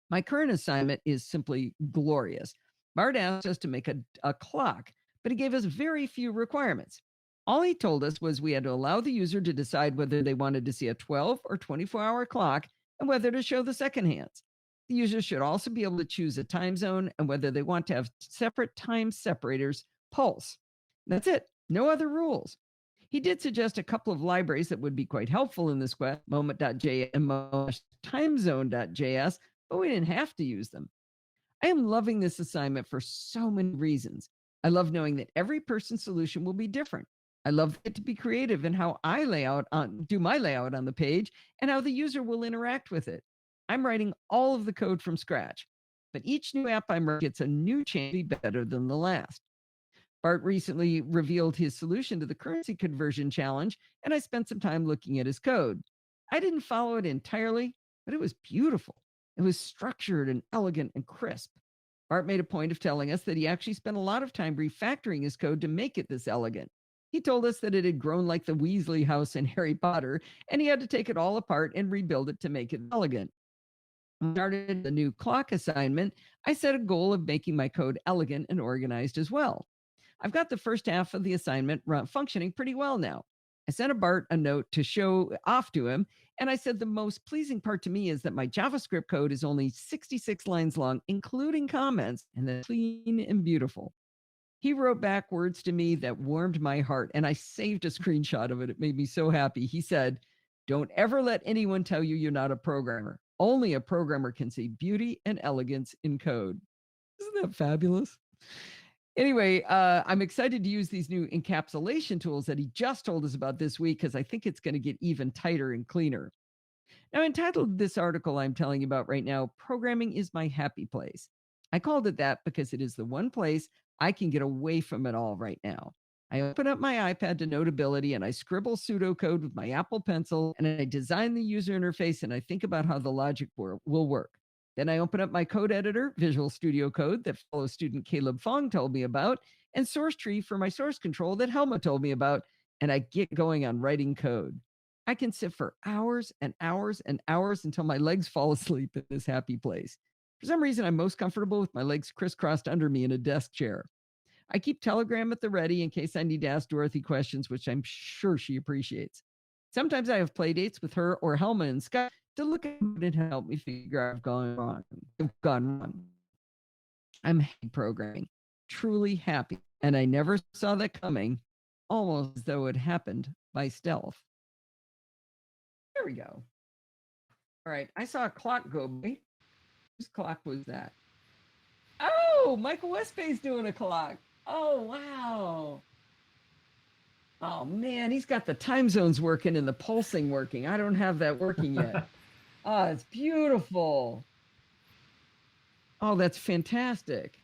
My current assignment is simply glorious. Bart asked us to make a clock, but he gave us very few requirements. All he told us was we had to allow the user to decide whether they wanted to see a 12 or 24-hour clock and whether to show the second hands. The user should also be able to choose a time zone and whether they want to have separate time separators pulse. That's it. No other rules. He did suggest a couple of libraries that would be quite helpful in this quest, moment.js and timezone.js, but we didn't have to use them. I am loving this assignment for so many reasons. I love knowing that every person's solution will be different. I love it to be creative in how I do my layout on the page and how the user will interact with it. I'm writing all of the code from scratch, but each new app I'm writing gets a new chance to be better than the last. Bart recently revealed his solution to the currency conversion challenge, and I spent some time looking at his code. I didn't follow it entirely, but it was beautiful. It was structured and elegant and crisp. Bart made a point of telling us that he actually spent a lot of time refactoring his code to make it this elegant. He told us that it had grown like the Weasley house in Harry Potter, and he had to take it all apart and rebuild it to make it elegant. When I started the new clock assignment, I set a goal of making my code elegant and organized as well. I've got the first half of the assignment functioning pretty well now. I sent Bart a note to show off to him, and I said the most pleasing part to me is that my JavaScript code is only 66 lines long, including comments, and then clean and beautiful. He wrote back words to me that warmed my heart, and I saved a screenshot of it. It made me so happy. He said, "Don't ever let anyone tell you you're not a programmer. Only a programmer can see beauty and elegance in code." Isn't that fabulous? Anyway, I'm excited to use these new encapsulation tools that he just told us about this week because I think it's going to get even tighter and cleaner. Now, entitled this article I'm telling you about right now, Programming is My Happy Place. I called it that because it is the one place I can get away from it all right now. I open up my iPad to Notability and I scribble pseudocode with my Apple Pencil and I design the user interface and I think about how the logic will work. Then I open up my code editor, Visual Studio Code, that fellow student Caleb Fong told me about, and SourceTree for my source control that Helma told me about, and I get going on writing code. I can sit for hours and hours and hours until my legs fall asleep in this happy place. For some reason, I'm most comfortable with my legs crisscrossed under me in a desk chair. I keep Telegram at the ready in case I need to ask Dorothy questions, which I'm sure she appreciates. Sometimes I have play dates with her or Helma and Scott to look at it and help me figure out I've gone wrong. I'm happy programming, truly happy, and I never saw that coming, almost as though it happened by stealth. There we go. All right, I saw a clock go by. Whose clock was that? Oh, Michael Westbay's doing a clock. Oh, wow. Oh, man, he's got the time zones working and the pulsing working. I don't have that working yet. Oh, it's beautiful. Oh, that's fantastic.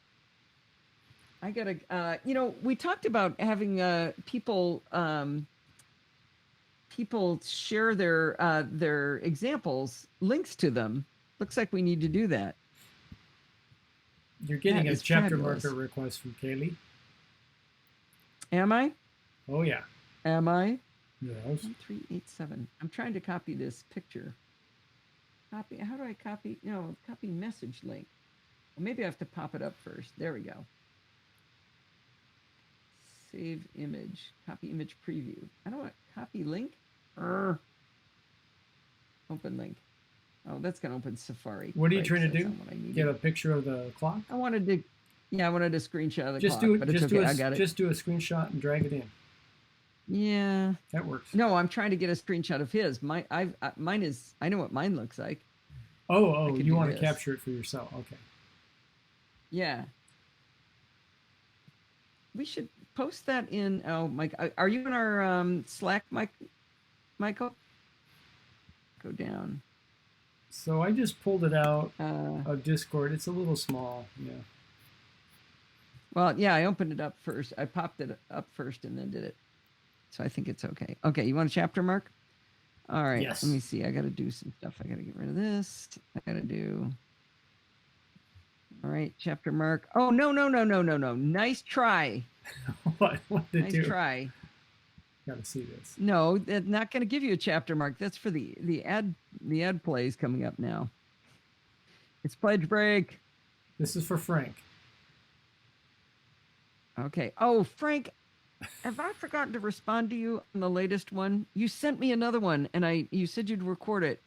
I gotta, we talked about having people share their examples, links to them. Looks like we need to do that. You're getting That a is chapter fabulous. marker request from Kaylee. Am I? Oh, yeah. Am I? Yes. 1387. I'm trying to copy this picture. Copy. How do I copy? No, copy message link. Well, maybe I have to pop it up first. There we go. Save image. Copy image preview. I don't want copy link. Open link. Oh, that's going to open Safari. What are you Right, trying to so that's do? not what I needed. Get a picture of the clock? I wanted to screenshot of the Just clock, do but it. it's okay. I got it. Just do a screenshot and drag it in. Yeah. That works. No, I'm trying to get a screenshot of his. Mine is. I know what mine looks like. Oh, could you do want to this. capture it for yourself? Okay. Yeah. We should post that in. Oh, Mike, are you in our Slack, Michael? Go down. So I just pulled it out of Discord. It's a little small. Yeah. Well, yeah, I opened it up first. I popped it up first and then did it. So I think it's okay. Okay, you want a chapter mark? All right. Yes. Let me see. I got to do some stuff. I got to get rid of this. I got to do. All right, chapter mark. Oh, no. Nice try. What did Nice do? try. Got to see this. No, that's not going to give you a chapter mark. That's for the ad. The ad plays coming up now. It's pledge break. This is for Frank. Okay. Oh, Frank, have I forgotten to respond to you on the latest one? You sent me another one, and you said you'd record it,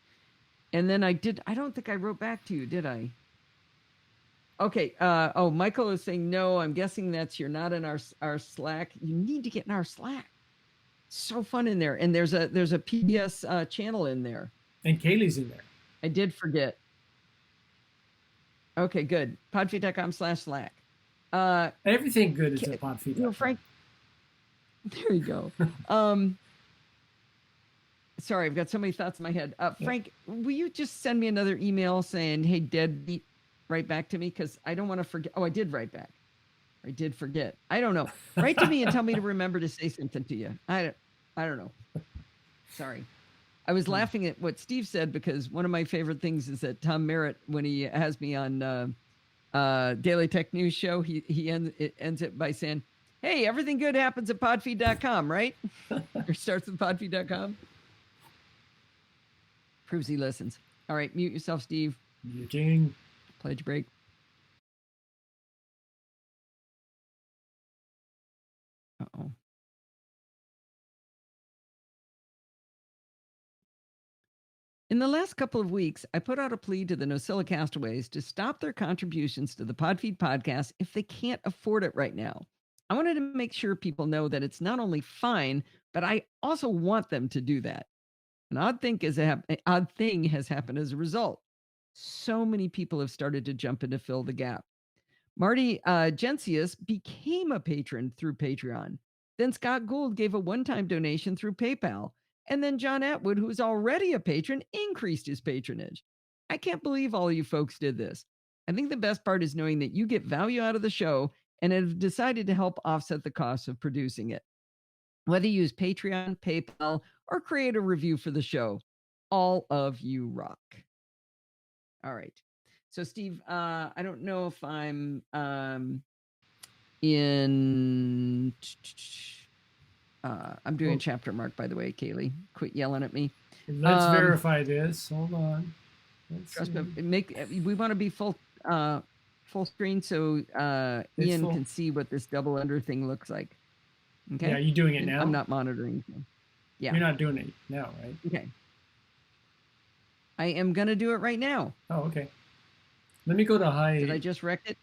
and then I did. I don't think I wrote back to you, did I? Okay. Michael is saying no. I'm guessing you're not in our Slack. You need to get in our Slack. It's so fun in there, and there's a PBS channel in there. And Kaylee's in there. I did forget. Okay, good. Podfeed.com/Slack. Everything good is at Podfeed. Frank. There you go. Sorry, I've got so many thoughts in my head. Frank, will you just send me another email saying, "Hey, deadbeat," write back to me because I don't want to forget. Oh, I did write back. I did forget. I don't know. Write to me and tell me to remember to say something to you. I don't know. Sorry. I was laughing at what Steve said because one of my favorite things is that Tom Merritt, when he has me on Daily Tech News Show, it ends it by saying, "Hey, everything good happens at podfeed.com, right?" Or starts with podfeed.com. Proves he listens. All right, mute yourself, Steve. You king. Pledge break. Uh-oh. In the last couple of weeks, I put out a plea to the NosillaCast castaways to stop their contributions to the Podfeed podcast if they can't afford it right now. I wanted to make sure people know that it's not only fine, but I also want them to do that. An odd thing has happened as a result. So many people have started to jump in to fill the gap. Marty Gensius became a patron through Patreon. Then Scott Gould gave a one-time donation through PayPal. And then John Atwood, who was already a patron, increased his patronage. I can't believe all you folks did this. I think the best part is knowing that you get value out of the show and have decided to help offset the costs of producing it. Whether you use Patreon, PayPal, or create a review for the show, all of you rock. All right. So, Steve, I don't know if I'm in. I'm doing chapter mark, by the way, Kaylee. Quit yelling at me. Let's verify this. Hold on. We want to be full screen so Ian can see what this double under thing looks like. Okay. Yeah, you doing it now? I'm not monitoring. Yeah. You're not doing it now, right? Okay. I am gonna do it right now. Oh, okay. Let me go to high. Did I just wreck it?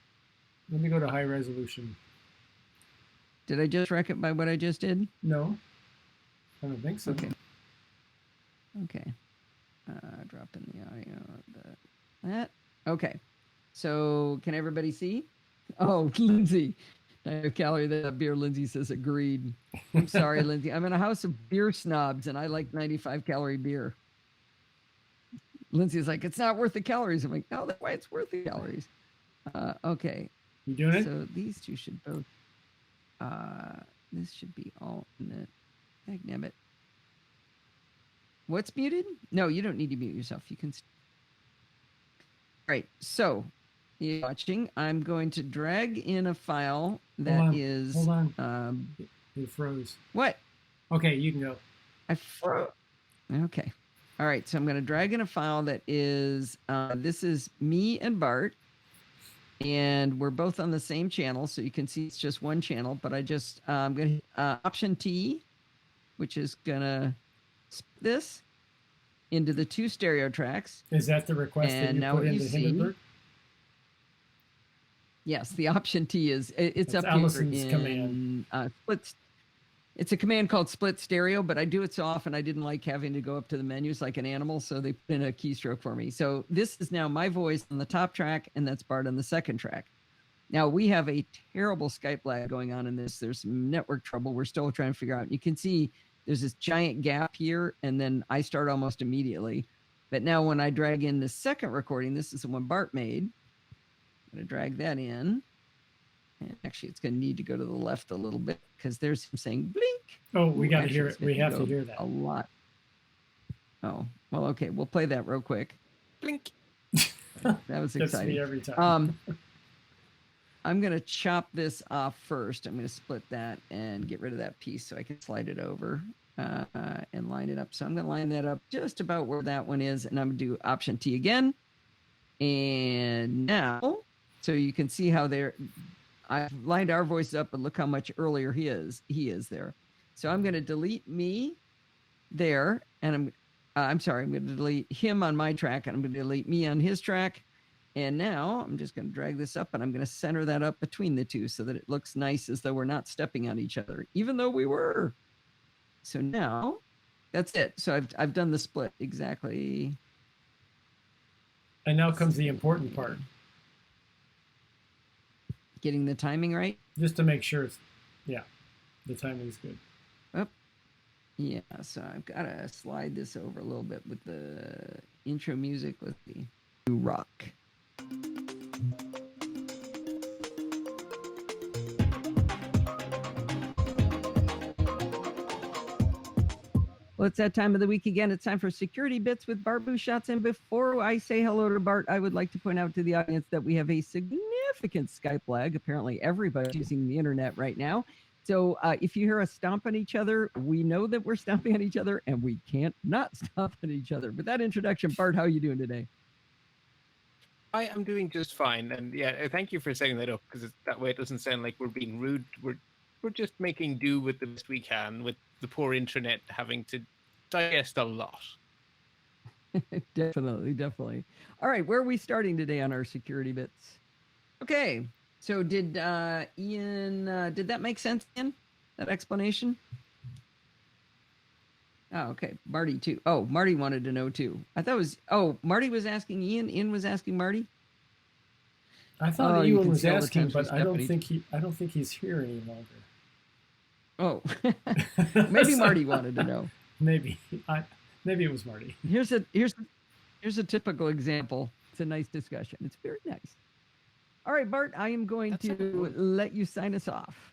Let me go to high resolution. Did I just wreck it by what I just did? No. I don't think so. Okay. Okay. Drop in the audio of that. Okay. So can everybody see? Oh, Lindsay. Calorie that beer, Lindsay says agreed. I'm sorry, Lindsay. I'm in a house of beer snobs and I like 95 calorie beer. Lindsay's like, it's not worth the calories. I'm like, no, that's why it's worth the calories. Okay. You doing it? So these two should both, this should be all in the, dagnabbit. What's muted? No, you don't need to mute yourself. You can. All right. So you're watching. I'm going to drag in a file that is. Hold on. It froze. What? Okay, you can go. I froze. Okay. All right. So I'm going to drag in a file that is, this is me and Bart. And we're both on the same channel. So you can see it's just one channel. But I just, I'm going to, Option T, which is going to split this into the two stereo tracks. Is that the request and that you put into Hindenburg? Yes, the Option T is it's That's up Allison's here in command. Split. It's a command called split stereo, but I do it so often I didn't like having to go up to the menus like an animal, so they put in a keystroke for me. So this is now my voice on the top track, and that's Bart on the second track. Now we have a terrible Skype lag going on in this. There's some network trouble we're still trying to figure out. You can see there's this giant gap here, and then I start almost immediately. But now when I drag in the second recording, this is the one Bart made. I'm going to drag that in. And actually, it's going to need to go to the left a little bit because there's him saying blink. Oh, we got to hear it. We have to hear that. A lot. Oh, well, okay. We'll play that real quick. Blink. That was exciting. That's me every time. I'm going to chop this off first. I'm going to split that and get rid of that piece so I can slide it over and line it up. So I'm going to line that up just about where that one is. And I'm going to do Option T again. And now, so you can see how I've lined our voice up, but look how much earlier he is there. So I'm going to delete me there. And I'm sorry, I'm going to delete him on my track. And I'm going to delete me on his track. And now I'm just going to drag this up and I'm going to center that up between the two so that it looks nice as though we're not stepping on each other, even though we were. So now that's it. So I've done the split exactly. And now comes the important part. Getting the timing right. Just to make sure the timing's good. Oh, yeah. So I've got to slide this over a little bit with the intro music. Let's see. Rock. Well, it's that time of the week again. It's time for Security Bits with Bart Busschots. And before I say hello to Bart, I would like to point out to the audience that we have a significant Skype lag. Apparently, everybody's using the internet right now. So if you hear us stomp on each other, we know that we're stomping on each other, and we can't not stomp on each other. With that introduction, Bart, how are you doing today? I am doing just fine, and yeah, thank you for setting that up, because that way it doesn't sound like we're being rude. We're just making do with the best we can, with the poor internet having to digest a lot. Definitely. All right, where are we starting today on our security bits? Okay, so did Ian? Did that make sense, Ian? That explanation? Oh, okay. Marty too. Oh, Marty wanted to know too. I thought it was. Oh, Marty was asking Ian. Ian was asking Marty. I thought you Ewan can was see all the asking, times we but I step don't on each- think he's here any longer. Oh, maybe So- Marty wanted to know. Maybe it was Marty. Here's a typical example. It's a nice discussion. It's very nice. All right, Bart, I am going That's to let you sign us off.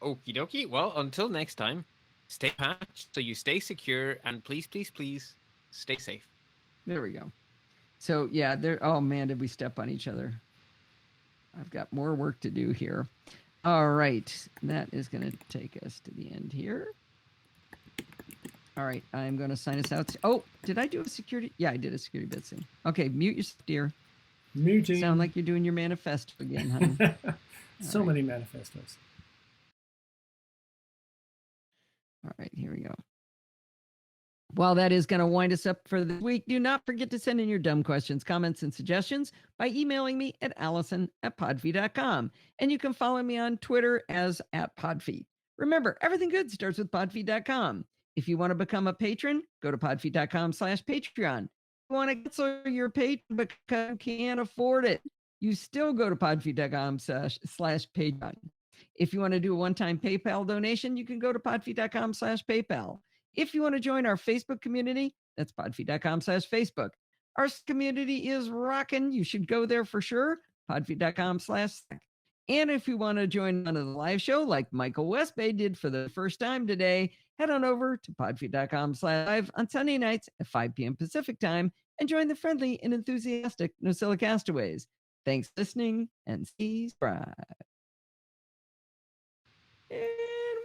Okie dokie. Well, until next time, stay patched so you stay secure, and please, please, please, stay safe. There we go. So yeah, there. Oh man, did we step on each other? I've got more work to do here. All right, that is going to take us to the end here. All right, I'm going to sign us out. Oh, did I do a security? Yeah, I did a security bit thing. Okay, mute yourself, dear. Muting. Sound like you're doing your manifesto again, honey. So All right. many manifestos. All right, here we go. Well, that is going to wind us up for this week. Do not forget to send in your dumb questions, comments, and suggestions by emailing me at allison@podfeed.com. And you can follow me on Twitter as @podfeed. Remember, everything good starts with podfeed.com. If you want to become a patron, go to podfeed.com/Patreon. If you want to cancel your patron because you can't afford it, you still go to podfeed.com/Patreon. If you want to do a one-time PayPal donation, you can go to podfeed.com/PayPal. If you want to join our Facebook community, that's podfeed.com/Facebook. Our community is rocking. You should go there for sure. Podfeed.com/Slack. And if you want to join on the live show like Michael Westbay did for the first time today, head on over to podfeed.com/live on Sunday nights at 5 p.m. Pacific time and join the friendly and enthusiastic NosillaCast castaways. Thanks for listening and subscribe. And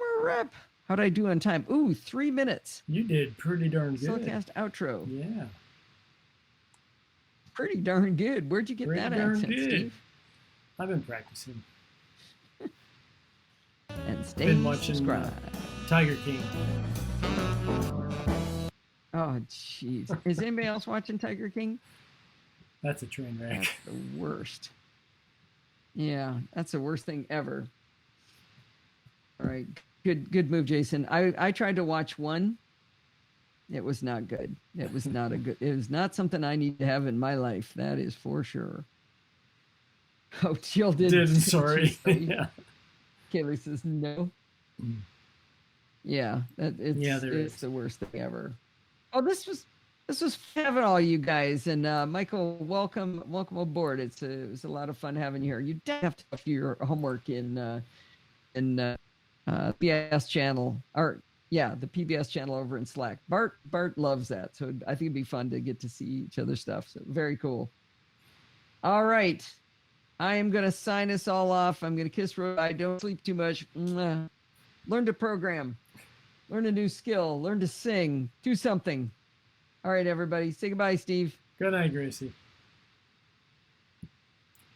we're a wrap. How'd I do on time? Ooh, 3 minutes. You did pretty darn good. NosillaCast outro. Yeah. Pretty darn good. Where'd you get Pretty that darn accent, good. Steve? I've been practicing. And stay Been watching subscribed. Tiger King. Oh, jeez. Is anybody else watching Tiger King? That's a train wreck. That's the worst. Yeah, that's the worst thing ever. All right. Good move, Jason. I tried to watch one. It was not good. It was not something I need to have in my life. That is for sure. Oh, Jill didn't. Sorry. Yeah. Kaylee says no. Yeah, it's the worst thing ever. Oh, this was having all you guys, and Michael, welcome aboard. It was a lot of fun having you here. You definitely have to do your homework in PBS channel, or the PBS channel over in Slack. Bart loves that, so I think it'd be fun to get to see each other's stuff. So very cool. All right, I am gonna sign us all off. I'm gonna kiss Rose. Don't sleep too much. Mwah. Learn to program. Learn a new skill. Learn to sing. Do something. All right, everybody. Say goodbye, Steve. Good night, Gracie.